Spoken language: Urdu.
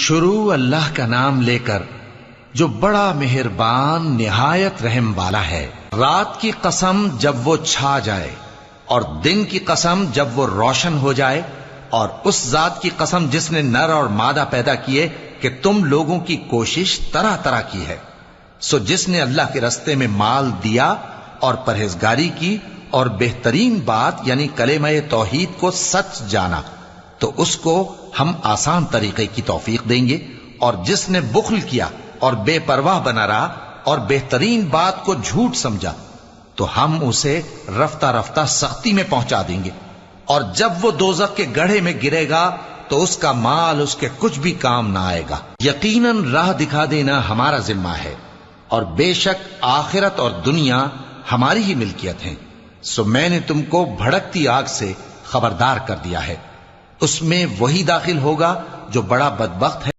شروع اللہ کا نام لے کر جو بڑا مہربان نہایت رحم والا ہے۔ رات کی قسم جب وہ چھا جائے اور دن کی قسم جب وہ روشن ہو جائے، اور اس ذات کی قسم جس نے نر اور مادہ پیدا کیے کہ تم لوگوں کی کوشش طرح طرح کی ہے۔ سو جس نے اللہ کے رستے میں مال دیا اور پرہیزگاری کی اور بہترین بات یعنی کلمہ توحید کو سچ جانا، تو اس کو ہم آسان طریقے کی توفیق دیں گے، اور جس نے بخل کیا اور بے پرواہ بنا رہا اور بہترین بات کو جھوٹ سمجھا، تو ہم اسے رفتہ رفتہ سختی میں پہنچا دیں گے، اور جب وہ دوزخ کے گڑھے میں گرے گا تو اس کا مال اس کے کچھ بھی کام نہ آئے گا۔ یقیناً راہ دکھا دینا ہمارا ذمہ ہے، اور بے شک آخرت اور دنیا ہماری ہی ملکیت ہیں۔ سو میں نے تم کو بھڑکتی آگ سے خبردار کر دیا ہے، اس میں وہی داخل ہوگا جو بڑا بدبخت ہے۔